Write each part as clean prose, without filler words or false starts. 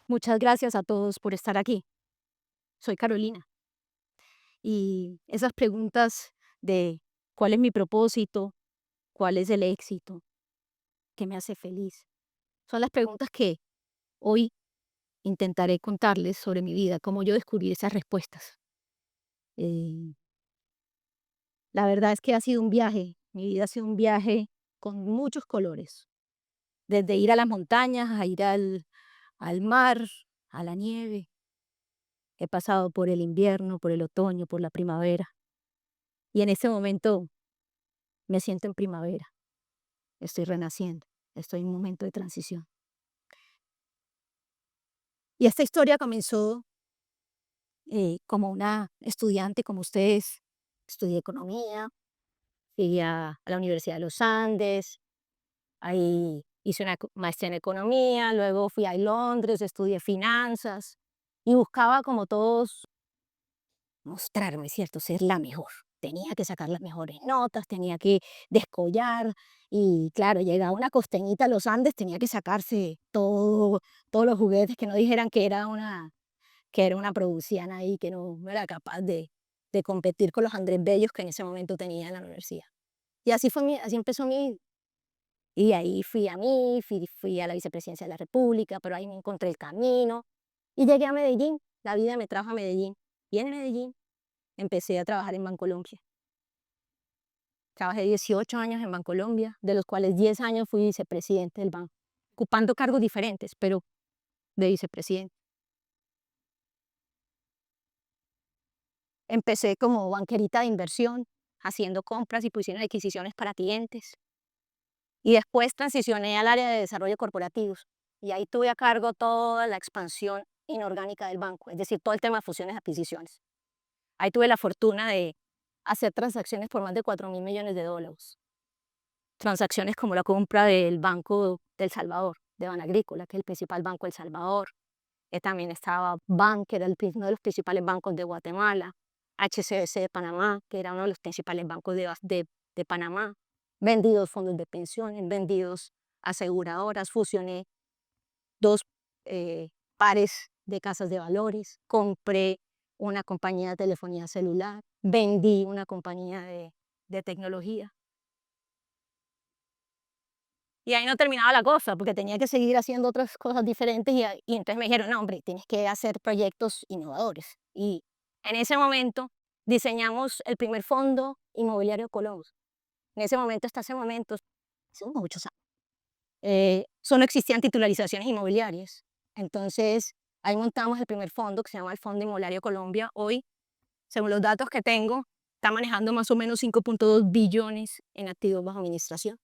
Muchas gracias a todos por estar aquí. Soy Carolina y esas preguntas de cuál es mi propósito, cuál es el éxito, qué me hace feliz, son las preguntas que hoy intentaré contarles sobre mi vida, cómo yo descubrí esas respuestas. Eh, la verdad es que ha sido un viaje, mi vida ha sido un viaje con muchos colores, desde ir a las montañas, a ir al mar, a la nieve. He pasado por el invierno, por el otoño, por la primavera. Y en este momento me siento en primavera, estoy renaciendo, estoy en un momento de transición. Y esta historia comenzó como una estudiante como ustedes. Estudié economía, fui a la Universidad de los Andes, ahí hice una maestría en economía, luego fui a Londres, estudié finanzas y buscaba como todos mostrarme, ¿cierto? Ser la mejor. Tenía que sacar las mejores notas, tenía que descollar y claro, llegaba una costeñita a los Andes, tenía que sacarse todos los juguetes, que no dijeran que era una provinciana ahí, que no era capaz de competir con los Andrés Bellos que en ese momento tenía en la universidad. Y así empezó mi vida. Y ahí fui a la vicepresidencia de la República, pero ahí me encontré el camino y llegué a Medellín. La vida me trajo a Medellín. Y en Medellín empecé a trabajar en Bancolombia. Trabajé 18 años en Bancolombia, de los cuales 10 años fui vicepresidente del banco, ocupando cargos diferentes, pero de vicepresidente. Empecé como banquerita de inversión, haciendo compras y posiciones de adquisiciones para clientes. Y después transicioné al área de desarrollo corporativos. Y ahí tuve a cargo toda la expansión inorgánica del banco, es decir, todo el tema de fusiones y adquisiciones. Ahí tuve la fortuna de hacer transacciones por más de $4.000 millones. Transacciones como la compra del Banco del Salvador, de Banagrícola, que es el principal banco del Salvador. También estaba BAN, que era uno de los principales bancos de Guatemala. HCBC de Panamá, que era uno de los principales bancos de Panamá. Vendí 2 fondos de pensiones, vendí 2 aseguradoras, fusioné 2 pares de casas de valores, compré una compañía de telefonía celular, vendí una compañía de tecnología. Y ahí no terminaba la cosa, porque tenía que seguir haciendo otras cosas diferentes y entonces me dijeron, no, hombre, tienes que hacer proyectos innovadores. Y en ese momento diseñamos el primer fondo inmobiliario Colombo. En ese momento, hasta ese momento, hace muchos años, solo existían titularizaciones inmobiliarias. Entonces, ahí montamos el primer fondo que se llama el Fondo Inmobiliario Colombia. Hoy, según los datos que tengo, está manejando más o menos 5.2 billones en activos bajo administración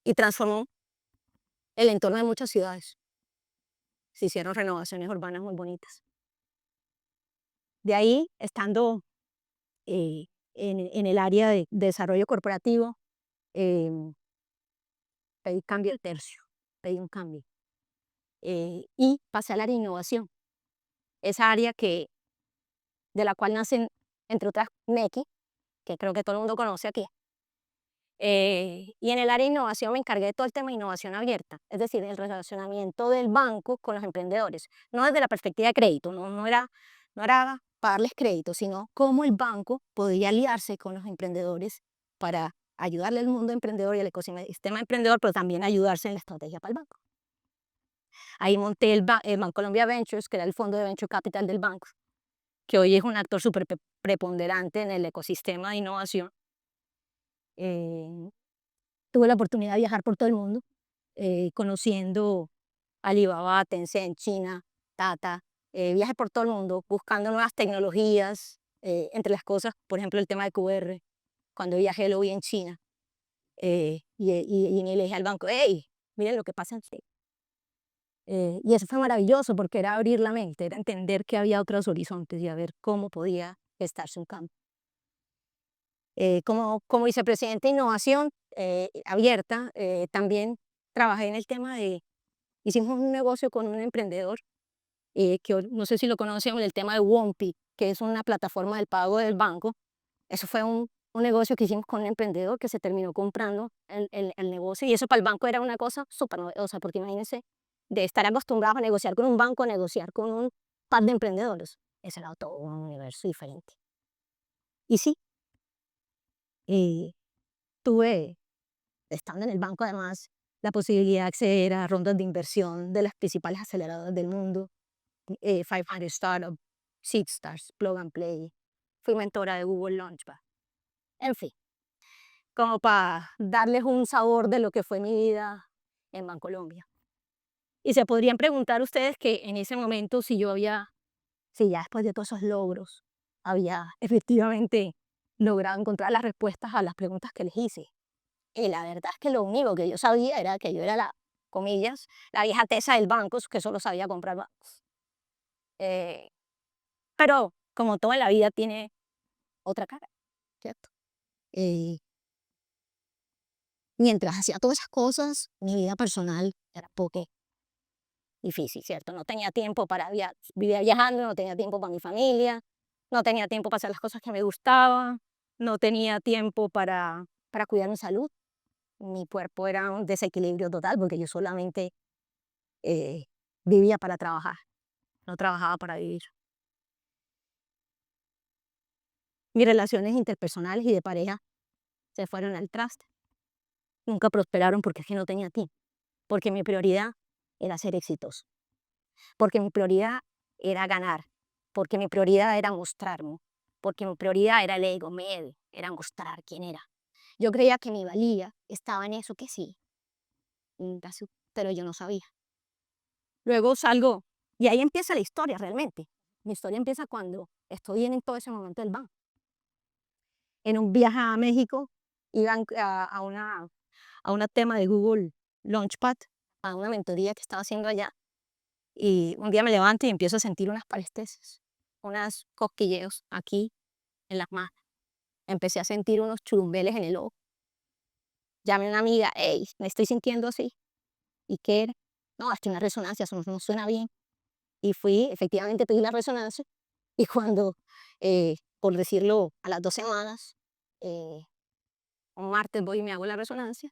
y transformó el entorno de muchas ciudades. Se hicieron renovaciones urbanas muy bonitas. De ahí, estando en el área de desarrollo corporativo, eh, pedí cambio de tercio, pedí un cambio. Y pasé al área de innovación, esa área de la cual nacen, entre otras, Nequi, que creo que todo el mundo conoce aquí. Y en el área de innovación me encargué de todo el tema de innovación abierta, es decir, el relacionamiento del banco con los emprendedores, no desde la perspectiva de crédito, no era para darles crédito, sino cómo el banco podía aliarse con los emprendedores para ayudarle al mundo emprendedor y al ecosistema emprendedor, pero también ayudarse en la estrategia para el banco. Ahí monté el Bancolombia Ventures, que era el fondo de venture capital del banco, que hoy es un actor súper preponderante en el ecosistema de innovación. Eh, Tuve la oportunidad de viajar por todo el mundo, conociendo Alibaba, Tencent, China, Tata. Viajé por todo el mundo buscando nuevas tecnologías, entre las cosas, por ejemplo, el tema de QR. Cuando viajé lo vi en China, y le dije al banco, hey, miren lo que pasa en China. Y eso fue maravilloso porque era abrir la mente, era entender que había otros horizontes y a ver cómo podía gestarse un cambio. Como vicepresidente de innovación abierta, también trabajé en el tema hicimos un negocio con un emprendedor, que no sé si lo conocen, el tema de Wompi, que es una plataforma del pago del banco. Eso fue un negocio que hicimos con un emprendedor que se terminó comprando el negocio, y eso para el banco era una cosa súper novedosa, porque imagínense, de estar acostumbrados a negociar con un banco, a negociar con un par de emprendedores. Ese era todo un universo diferente. Y sí, tuve, estando en el banco además, la posibilidad de acceder a rondas de inversión de las principales aceleradoras del mundo, 500 Startup, Seedstars, Plug and Play. Fui mentora de Google Launchpad. En fin, como para darles un sabor de lo que fue mi vida en Bancolombia. Y se podrían preguntar ustedes que en ese momento si si ya después de todos esos logros, había efectivamente logrado encontrar las respuestas a las preguntas que les hice. Y la verdad es que lo único que yo sabía era que yo era la, comillas, la vieja tesa del banco, que solo sabía comprar bancos. Eh, pero como todo en la vida tiene otra cara, ¿cierto? Eh, mientras hacía todas esas cosas, mi vida personal era poco difícil, ¿cierto? No tenía tiempo para vivir viajando, no tenía tiempo para mi familia, no tenía tiempo para hacer las cosas que me gustaban, no tenía tiempo para cuidar mi salud. Mi cuerpo era un desequilibrio total porque yo solamente eh, vivía para trabajar, no trabajaba para vivir. Mis relaciones interpersonales y de pareja se fueron al traste. Nunca prosperaron porque es que no tenía tiempo, porque mi prioridad era ser exitoso, porque mi prioridad era ganar, porque mi prioridad era mostrarme, porque mi prioridad era el ego, era mostrar quién era. Yo creía que mi valía estaba en eso que sí, pero yo no sabía. Luego salgo, y ahí empieza la historia realmente. Mi historia empieza cuando estoy en todo ese momento del banco. En un viaje a México, iban a una tema de Google Launchpad, a una mentoría que estaba haciendo allá, y un día me levanto y empiezo a sentir unas parestesis, unos cosquilleos aquí en las manos. Empecé a sentir unos churumbeles en el ojo. Llamé a una amiga, hey, me estoy sintiendo así. ¿Y qué era? No, hasta una resonancia, eso no suena bien. Y fui, efectivamente pedí la resonancia, y cuando, por decirlo, a las 2 semanas, eh, un martes voy y me hago la resonancia,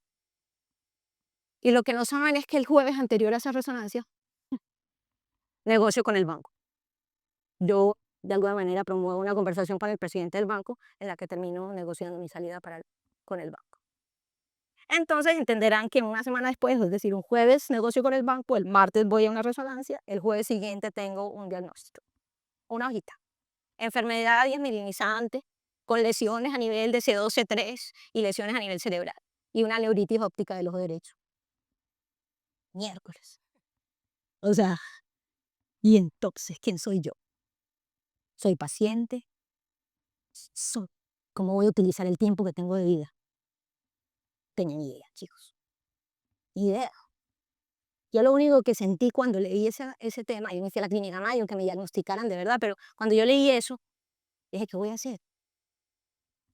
y lo que no saben es que el jueves anterior a esa resonancia, negocio con el banco. Yo, de alguna manera, promuevo una conversación con el presidente del banco en la que termino negociando mi salida con el banco. Entonces entenderán que una semana después, es decir, un jueves negocio con el banco, el martes voy a una resonancia, el jueves siguiente tengo un diagnóstico, una hojita. Enfermedad desmielinizante, con lesiones a nivel de C2, C3 y lesiones a nivel cerebral, y una neuritis óptica del ojo derecho. Miércoles. O sea, y entonces, ¿quién soy yo? ¿Soy paciente? ¿Cómo voy a utilizar el tiempo que tengo de vida? Tenía ni idea, chicos. Ni idea. Yo lo único que sentí cuando leí ese tema, yo me fui a la clínica Mayo, que me diagnosticaran de verdad, pero cuando yo leí eso, dije, ¿qué voy a hacer?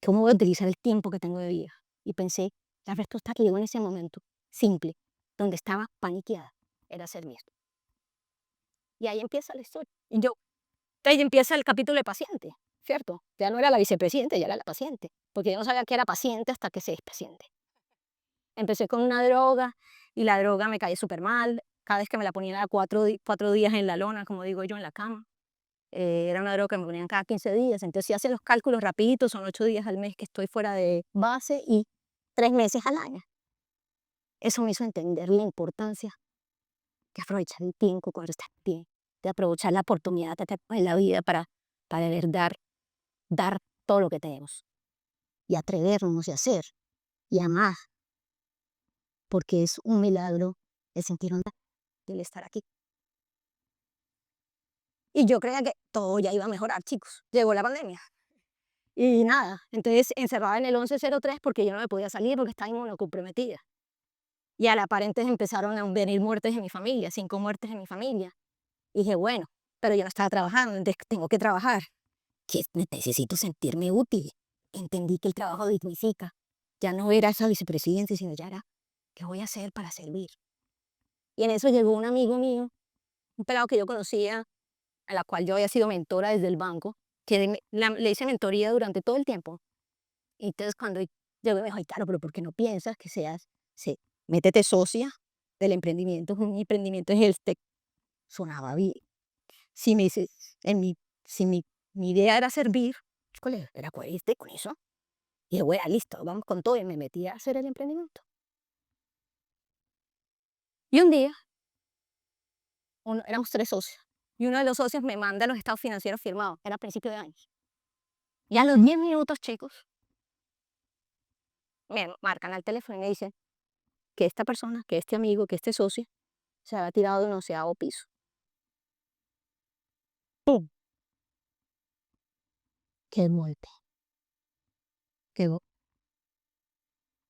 ¿Cómo voy a utilizar el tiempo que tengo de vida? Y pensé, la respuesta que llegó en ese momento, simple, donde estaba paniqueada, era ser esto. Y ahí empieza la historia. Entonces empieza el capítulo de paciente, ¿cierto? Ya no era la vicepresidenta, ya era la paciente, porque yo no sabía que era paciente hasta que se es paciente. Empecé con una droga y la droga me caía súper mal. Cada vez que me la ponían era 4 días en la lona, como digo yo, en la cama. Era una droga que me ponían cada 15 días. Entonces, si hacen los cálculos rapiditos, son 8 días al mes que estoy fuera de base y 3 meses al año. Eso me hizo entender la importancia de aprovechar el tiempo cuando estás bien, de aprovechar la oportunidad que tenemos en la vida para de verdad dar todo lo que tenemos y atrevernos y hacer y amar, porque es un milagro el sentir el estar aquí. Y yo creía que todo ya iba a mejorar, chicos. Llegó la pandemia. Y nada, entonces encerrada en el 1103 porque yo no me podía salir porque estaba inmunocomprometida. Y a la par entonces empezaron a venir muertes en mi familia, 5 muertes en mi familia. Y dije, bueno, pero yo no estaba trabajando, entonces tengo que trabajar. Que necesito sentirme útil. Entendí que el trabajo dignifica. Ya no era esa vicepresidencia, sino ya era, ¿qué voy a hacer para servir? Y en eso llegó un amigo mío, un pelado que yo conocía, a la cual yo había sido mentora desde el banco, que le hice mentoría durante todo el tiempo. Y entonces cuando llegó me dijo, ay, claro, pero ¿por qué no piensas que métete socia del emprendimiento, un emprendimiento en health tech, sonaba bien. Si me dice, si mi idea era servir, híjole, era coherente con eso. Y dije, bueno, listo, vamos con todo. Y me metí a hacer el emprendimiento. Y un día, éramos 3 socios. Y uno de los socios me manda los estados financieros firmados. Era a principio de año. Y a los 10 minutos, chicos, me marcan al teléfono y me dicen que esta persona, que este amigo, que este socio, se había tirado de un 11º piso. ¡Pum! ¡Qué golpe! ¡Qué golpe!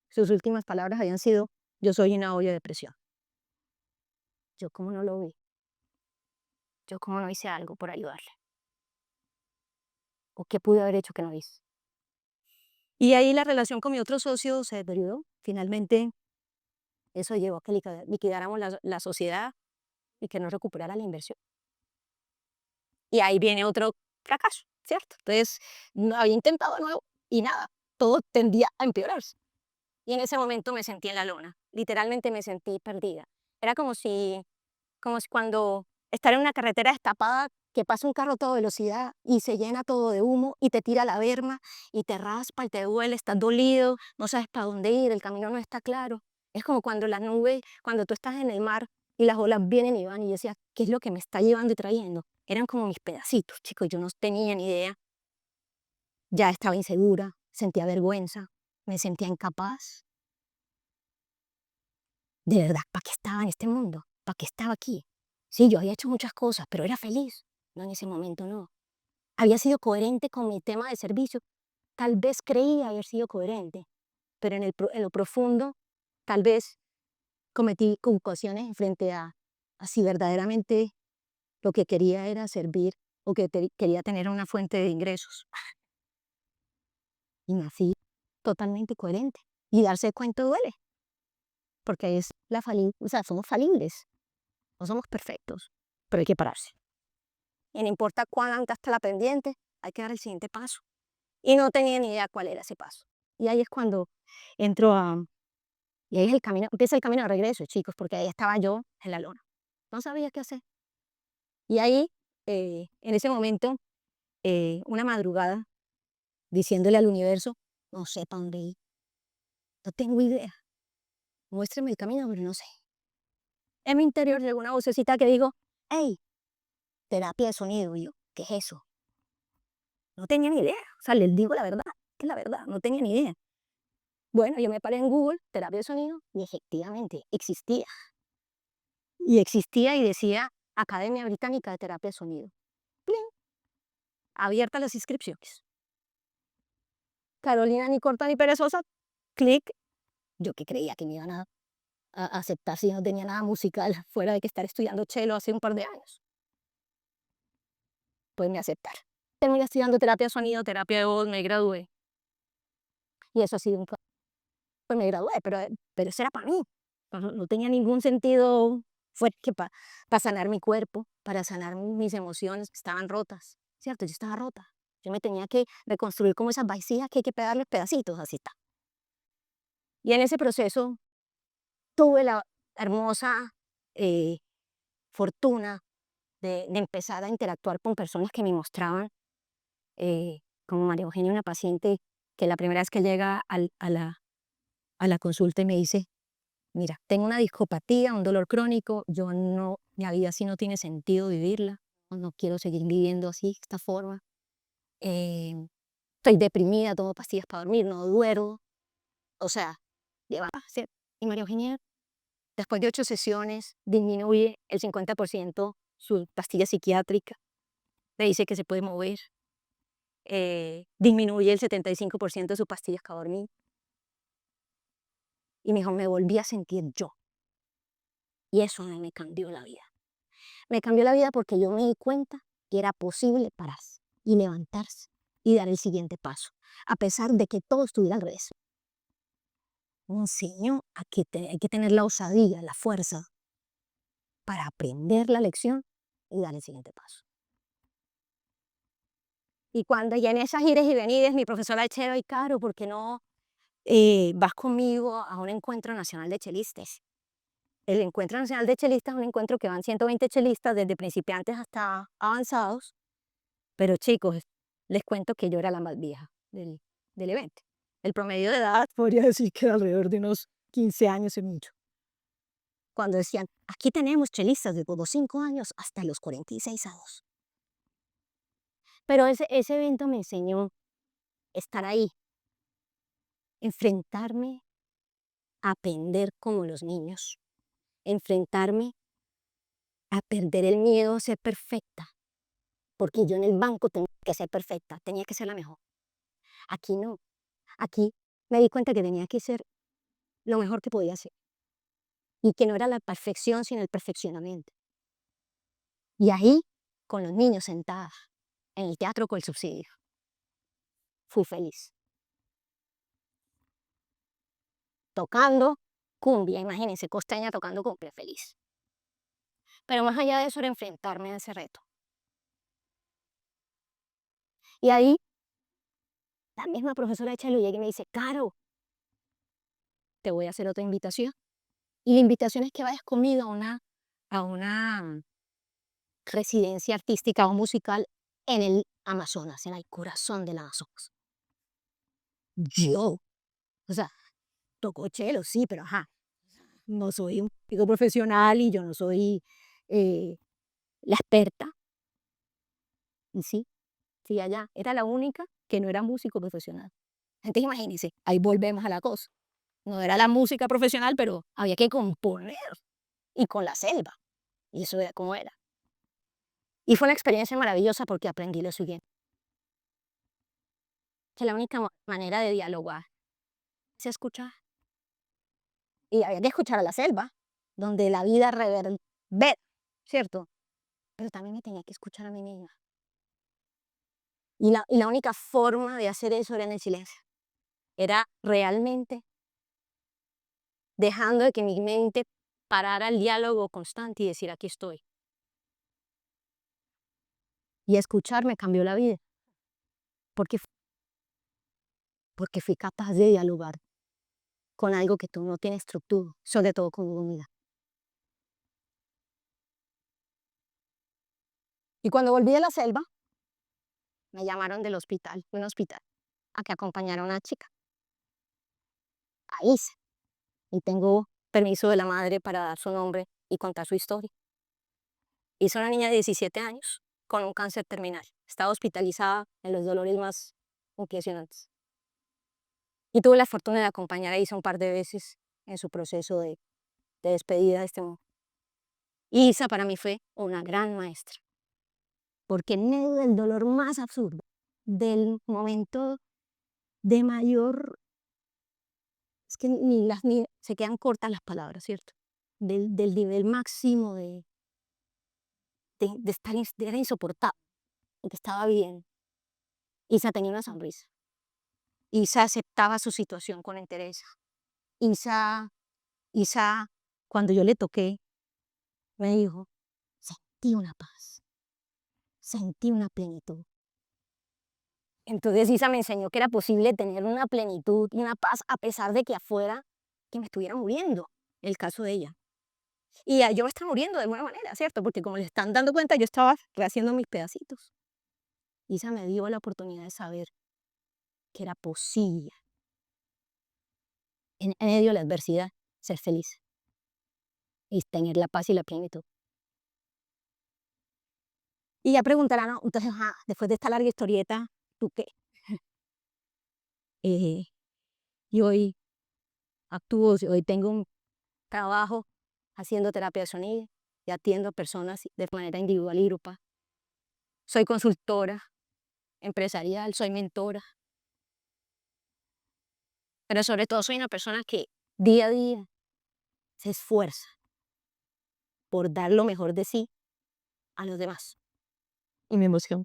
Sus últimas palabras habían sido, yo soy una olla de presión. Yo cómo no lo vi. Yo cómo no hice algo por ayudarle. ¿O qué pude haber hecho que no hice? Y ahí la relación con mi otro socio se deterioró. Finalmente, eso llevó a que liquidáramos la sociedad y que no recuperara la inversión. Y ahí viene otro fracaso, ¿cierto? Entonces, no había intentado de nuevo y nada, todo tendía a empeorarse. Y en ese momento me sentí en la lona, literalmente me sentí perdida. Era como si cuando estar en una carretera destapada, que pasa un carro a toda velocidad y se llena todo de humo y te tira la berma y te raspa y te duele, estás dolido, no sabes para dónde ir, el camino no está claro. Es como cuando las nubes, cuando tú estás en el mar y las olas vienen y van y yo decía, ¿qué es lo que me está llevando y trayendo? Eran como mis pedacitos, chicos, yo no tenía ni idea. Ya estaba insegura, sentía vergüenza, me sentía incapaz. De verdad, ¿para qué estaba en este mundo? ¿Para qué estaba aquí? Sí, yo había hecho muchas cosas, pero era feliz. No, en ese momento no. Había sido coherente con mi tema de servicio. Tal vez creía haber sido coherente, pero en lo profundo, tal vez cometí equivocaciones frente a si verdaderamente lo que quería era servir o que quería tener una fuente de ingresos. Y nací totalmente coherente. Y darse cuenta duele, porque es o sea, somos falibles, no somos perfectos, pero hay que pararse. Y no importa cuán alta está la pendiente, hay que dar el siguiente paso. Y no tenía ni idea cuál era ese paso. Y ahí es cuando entro a... Y ahí es empieza el camino de regreso, chicos, porque ahí estaba yo en la lona. No sabía qué hacer. Y ahí, en ese momento, una madrugada, diciéndole al universo, no sé para dónde ir, no tengo idea, muéstrame el camino, pero no sé. En mi interior llegó una vocecita que digo, hey, terapia de sonido. Y yo, ¿qué es eso? No tenía ni idea. O sea, les digo la verdad, que es la verdad, no tenía ni idea. Bueno, yo me paré en Google, terapia de sonido, y efectivamente existía. Y existía y decía Academia Británica de Terapia de Sonido. ¡Plin! Abiertas las inscripciones. Carolina, ni corta ni perezosa, clic. Yo que creía que me iban a aceptar si no tenía nada musical, fuera de que estar estudiando cello hace un par de años. Pues me aceptaron. Terminé estudiando terapia de sonido, terapia de voz, me gradué. Y eso ha sido pues me gradué, pero eso era para mí. No tenía ningún sentido fuera que para sanar mi cuerpo, para sanar mis emociones, que estaban rotas, ¿cierto? Yo estaba rota. Yo me tenía que reconstruir como esas vasijas que hay que pegarles pedacitos, así está. Y en ese proceso tuve la hermosa fortuna de empezar a interactuar con personas que me mostraban, como María Eugenia, una paciente que la primera vez que llega a la consulta y me dice, mira, tengo una discopatía, un dolor crónico, yo no, mi vida así no tiene sentido vivirla, no quiero seguir viviendo así, de esta forma. Estoy deprimida, tomo pastillas para dormir, no duermo. O sea, lleva, ¿cierto? Y María Eugenia, después de 8 sesiones, disminuye el 50% su pastilla psiquiátrica, le dice que se puede mover, disminuye el 75% de sus pastillas para dormir. Y me dijo, me volví a sentir yo. Y eso no me cambió la vida. Me cambió la vida porque yo me di cuenta que era posible pararse y levantarse y dar el siguiente paso, a pesar de que todo estuviera al revés. Me enseñó a que hay que tener la osadía, la fuerza para aprender la lección y dar el siguiente paso. Y cuando ya en esas ires y venides, mi profesora de cello, y Caro, ¿por qué no vas conmigo a un encuentro nacional de chelistas? el Encuentro Nacional de Chelistas es un encuentro que van 120 chelistas, desde principiantes hasta avanzados, pero chicos, les cuento que yo era la más vieja del evento. El promedio de edad podría decir que era alrededor de unos 15 años y mucho. Cuando decían, aquí tenemos chelistas de los 5 años hasta los 46 años. Pero ese evento me enseñó estar ahí, enfrentarme a aprender como los niños, enfrentarme a perder el miedo a ser perfecta, porque yo en el banco tenía que ser perfecta, tenía que ser la mejor. Aquí no, aquí me di cuenta que tenía que ser lo mejor que podía ser y que no era la perfección sino el perfeccionamiento. Y ahí, con los niños sentadas en el teatro con el subsidio, fui feliz. Tocando cumbia, imagínense, costeña tocando cumbia, feliz. Pero más allá de eso era enfrentarme a ese reto. Y ahí, la misma profesora de cello llega y me dice, Caro, te voy a hacer otra invitación. Y la invitación es que vayas conmigo a una residencia artística o musical en el Amazonas, en el corazón del Amazonas. Yo, o sea, toco cello, sí, pero ajá, no soy un músico profesional y yo no soy eh, la experta. Y sí, sí, allá era la única que no era músico profesional. Entonces imagínense, ahí volvemos a la cosa. No era la música profesional, pero había que componer y con la selva. Y eso era como era. Y fue una experiencia maravillosa porque aprendí lo siguiente, que la única manera de dialogar es escuchar. Y había que escuchar a la selva, donde la vida reverbera, ¿cierto? Pero también me tenía que escuchar a mí misma. Y la única forma de hacer eso era en el silencio. Era realmente dejando de que mi mente parara el diálogo constante y decir, aquí estoy. Y escuchar me cambió la vida, porque, porque fui capaz de dialogar con algo que tú no tienes estructura, sobre todo con unidad. Y cuando volví de la selva, me llamaron del hospital, un hospital, a que acompañara a una chica, a Isa. Y tengo permiso de la madre para dar su nombre y contar su historia. Isa es una niña de 17 años con un cáncer terminal. Estaba hospitalizada en los dolores más impresionantes. Y tuve la fortuna de acompañar a Isa un par de veces en su proceso de despedida de este mundo. Y Isa para mí fue una gran maestra, porque en medio del dolor más absurdo, del momento de mayor, es que ni se quedan cortas las palabras, ¿cierto? Del nivel máximo de estar, era insoportable, porque estaba bien. Isa tenía una sonrisa. Isa aceptaba su situación con entereza. Isa, cuando yo le toqué, me dijo, sentí una paz, sentí una plenitud. Entonces Isa me enseñó que era posible tener una plenitud y una paz a pesar de que afuera que me estuviera muriendo, el caso de ella. Y yo me estaba muriendo de alguna manera, ¿cierto? Porque como les están dando cuenta, yo estaba rehaciendo mis pedacitos. Isa me dio la oportunidad de saber que era posible, en medio de la adversidad, ser feliz y tener la paz y la plenitud. Y ya preguntarán, ¿no? Entonces, después de esta larga historieta, ¿tú qué? Y hoy actúo, hoy tengo un trabajo haciendo terapia de sonido y atiendo personas de manera individual y grupal. Soy consultora empresarial, soy mentora, pero sobre todo soy una persona que día a día se esfuerza por dar lo mejor de sí a los demás. Y me emociona.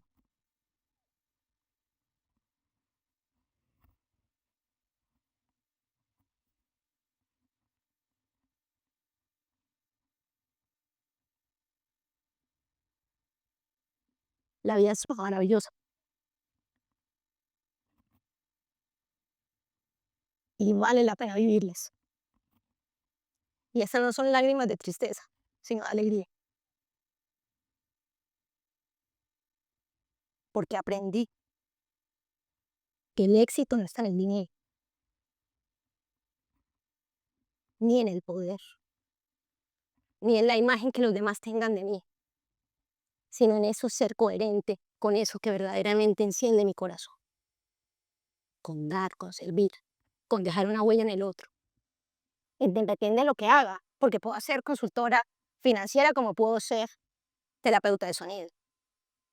La vida es maravillosa y vale la pena vivirles. Y esas no son lágrimas de tristeza, sino de alegría, porque aprendí que el éxito no está en el dinero, ni en el poder, ni en la imagen que los demás tengan de mí, sino en eso ser coherente con eso que verdaderamente enciende mi corazón, con dar, con servir, con dejar una huella en el otro. Depende de lo que haga, porque puedo ser consultora financiera como puedo ser terapeuta de sonido,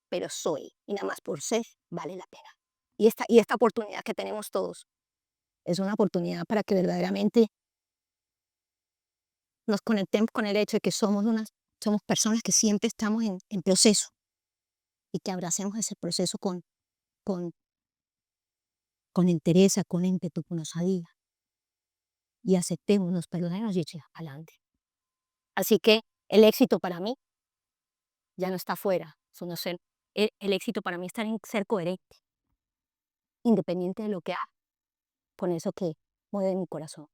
pero soy, y nada más por ser, vale la pena. Y esta oportunidad que tenemos todos es una oportunidad para que verdaderamente nos conectemos con el hecho de que somos personas que siempre estamos en proceso y que abracemos ese proceso con, con entereza, con ímpetu, con osadía y aceptemos, nos perdonemos y echemos adelante. Así que el éxito para mí ya no está afuera, sino el éxito para mí está en ser coherente, independiente de lo que haga, con eso que mueve mi corazón.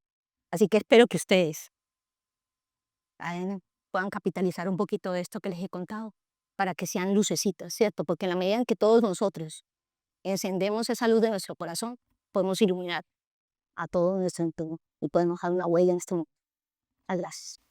Así que espero que ustedes puedan capitalizar un poquito de esto que les he contado para que sean lucecitas, ¿cierto? Porque en la medida en que todos nosotros encendemos esa luz de nuestro corazón, podemos iluminar a todo nuestro entorno y podemos dejar una huella en este mundo. Gracias.